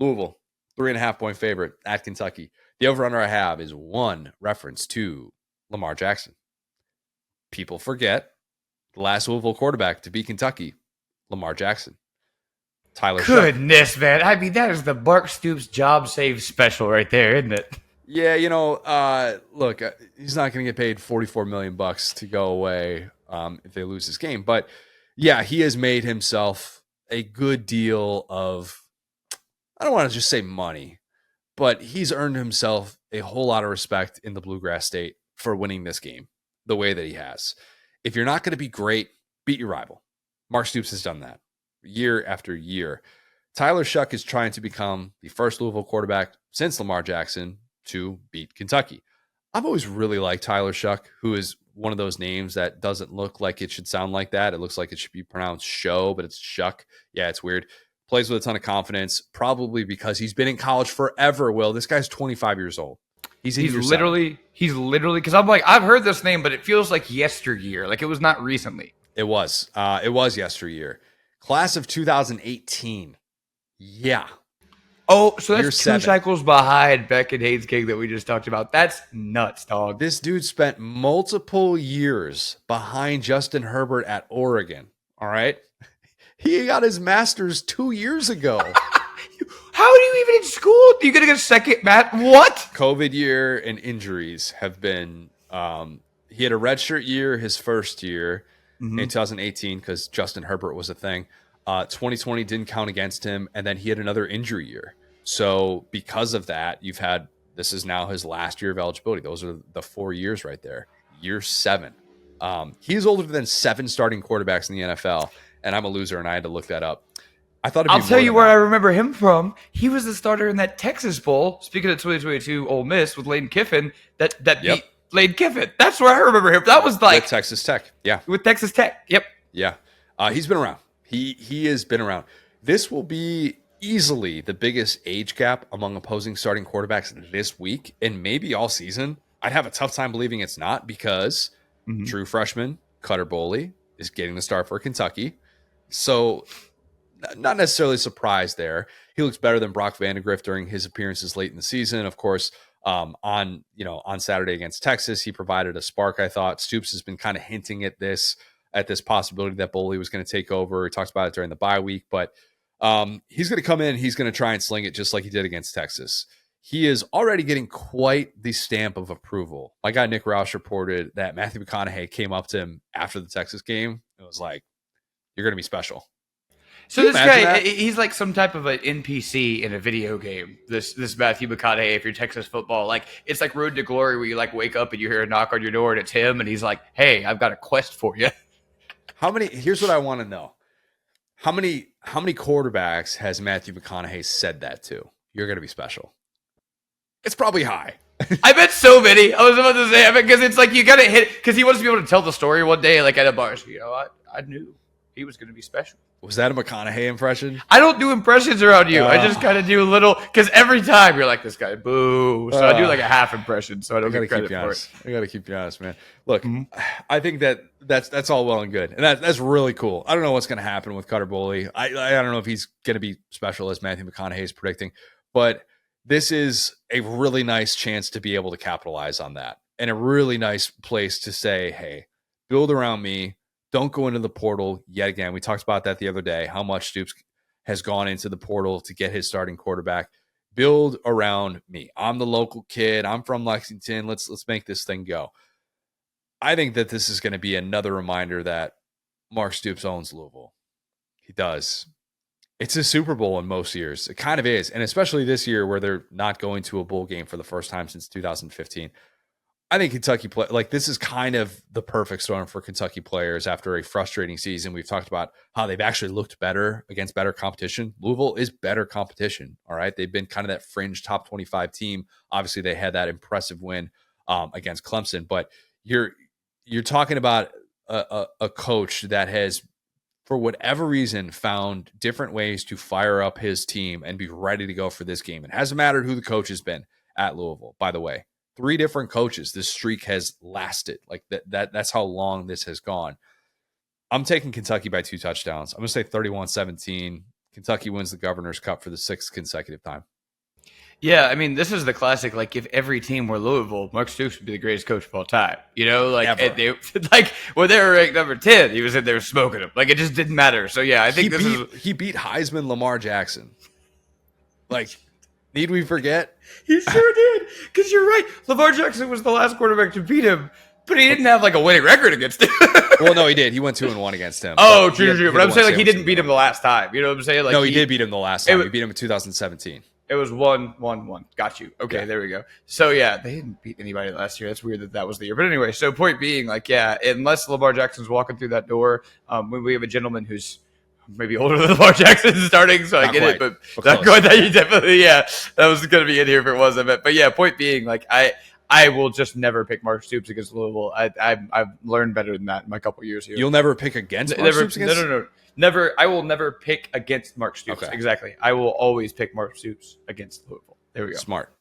Louisville, 3.5-point favorite at Kentucky. The over-under I have is 1 reference to Lamar Jackson. People forget the last Louisville quarterback to beat Kentucky, Lamar Jackson. Tyler Shuck. Goodness, man. I mean, that is the Mark Stoops job save special right there, isn't it? Yeah, look, he's not going to get paid $44 million to go away if they lose this game. But yeah, he has made himself a good deal of, I don't want to just say money, but he's earned himself a whole lot of respect in the Bluegrass State for winning this game the way that he has. If you're not going to be great, beat your rival. Mark Stoops has done that year after year. Tyler Shuck is trying to become the first Louisville quarterback since Lamar Jackson to beat Kentucky. I've always really liked Tyler Shuck, who is one of those names that doesn't look like it should sound like that. It looks like it should be pronounced show, but it's Shuck. Yeah, it's weird. Plays with a ton of confidence, probably because he's been in college forever, Will. This guy's 25 years old. He's literally, because I'm like, I've heard this name, but it feels like yesteryear. Like it was not recently. It was yesteryear. Class of 2018. Yeah. Oh, so that's two cycles behind Beck and Haynes King that we just talked about. That's nuts, dog. This dude spent multiple years behind Justin Herbert at Oregon. All right. He got his master's 2 years ago. How are you even in school? You gonna get a second what? COVID year and injuries have been he had a redshirt year his first year in 2018 because Justin Herbert was a thing. 2020 didn't count against him, and then he had another injury year. So because of that, this is now his last year of eligibility. Those are the 4 years right there. Year 7. He's older than 7 starting quarterbacks in the NFL, and I'm a loser, and I had to look that up. I'll tell you where I remember him from. He was the starter in that Texas Bowl. Speaking of 2022 Ole Miss with Lane Kiffin, that beat Lane Kiffin. That's where I remember him. That was like with Texas Tech. Yeah, with Texas Tech. Yep. Yeah, he's been around. He has been around. This will be easily the biggest age gap among opposing starting quarterbacks this week and maybe all season. I'd have a tough time believing it's not because true freshman Cutter Boley is getting the start for Kentucky. So not necessarily surprised there. He looks better than Brock Vandegrift during his appearances late in the season. Of course, on Saturday against Texas, he provided a spark, I thought. Stoops has been kind of hinting at this possibility that Boley was going to take over. He talked about it during the bye week, but he's going to come in. He's going to try and sling it just like he did against Texas. He is already getting quite the stamp of approval. My guy Nick Roush reported that Matthew McConaughey came up to him after the Texas game. It was like, you're going to be special. So this guy, he's like some type of an NPC in a video game. This Matthew McConaughey, if you're Texas football, like it's like Road to Glory where you like wake up and you hear a knock on your door and it's him and he's like, "Hey, I've got a quest for you." Here's what I want to know. How many quarterbacks has Matthew McConaughey said that to? You're going to be special. It's probably high. I bet so many. I was about to say, because it's like you got to hit, because he wants to be able to tell the story one day, like at a bar. So, I knew he was going to be special. Was that a McConaughey impression? I don't do impressions around you. I just kind of do a little, because every time you're like, this guy, boo. So I do like a half impression, so I don't get credit for it. I got to keep you honest, man. Look, I think that's all well and good, and that's really cool. I don't know what's going to happen with Cutter Boley. I don't know if he's going to be special as Matthew McConaughey is predicting, but this is a really nice chance to be able to capitalize on that, and a really nice place to say, hey, build around me. Don't go into the portal yet again. We talked about that the other day, how much Stoops has gone into the portal to get his starting quarterback. Build around me. I'm the local kid. I'm from Lexington. Let's make this thing go. I think that this is going to be another reminder that Mark Stoops owns Louisville. He does. It's a Super Bowl in most years. It kind of is. And especially this year where they're not going to a bowl game for the first time since 2015. I think Kentucky this is kind of the perfect storm for Kentucky players after a frustrating season. We've talked about how they've actually looked better against better competition. Louisville is better competition. All right. They've been kind of that fringe top 25 team. Obviously they had that impressive win against Clemson, but you're talking about a coach that has, for whatever reason, found different ways to fire up his team and be ready to go for this game. It hasn't mattered who the coach has been at Louisville, by the way. 3 different coaches. This streak has lasted. Like that's how long this has gone. I'm taking Kentucky by 2 touchdowns. I'm going to say 31-17. Kentucky wins the Governor's Cup for the 6th consecutive time. Yeah, I mean, this is the classic. Like, if every team were Louisville, Mark Stoops would be the greatest coach of all time. You know, like when they were ranked number 10, he was in there smoking them. Like, it just didn't matter. So yeah, I think he beat Heisman Lamar Jackson. Like, need we forget? He sure did. Because you're right, Lamar Jackson was the last quarterback to beat him, but he didn't have like a winning record against him. Well, no, he did. He went 2-1 against him. Oh, true. But I'm saying like he didn't beat him the last time. You know what I'm saying? Like, no, he did beat him the last time. He beat him in 2017. It was 1-1-1. Got you. Okay, There we go. So, yeah, they didn't beat anybody last year. That's weird that was the year. But anyway, so point being, like, yeah, unless Lamar Jackson's walking through that door, when we have a gentleman who's maybe older than Lamar Jackson starting, so I get it. But not quite that. You definitely, that was going to be in here if it wasn't. But yeah, point being, like, I will just never pick Mark Stoops against Louisville. I've learned better than that in my couple years here. You'll never pick against Mark Stoops? No. Never. I will never pick against Mark Stoops. Okay. Exactly. I will always pick Mark Stoops against Louisville. There we go. Smart.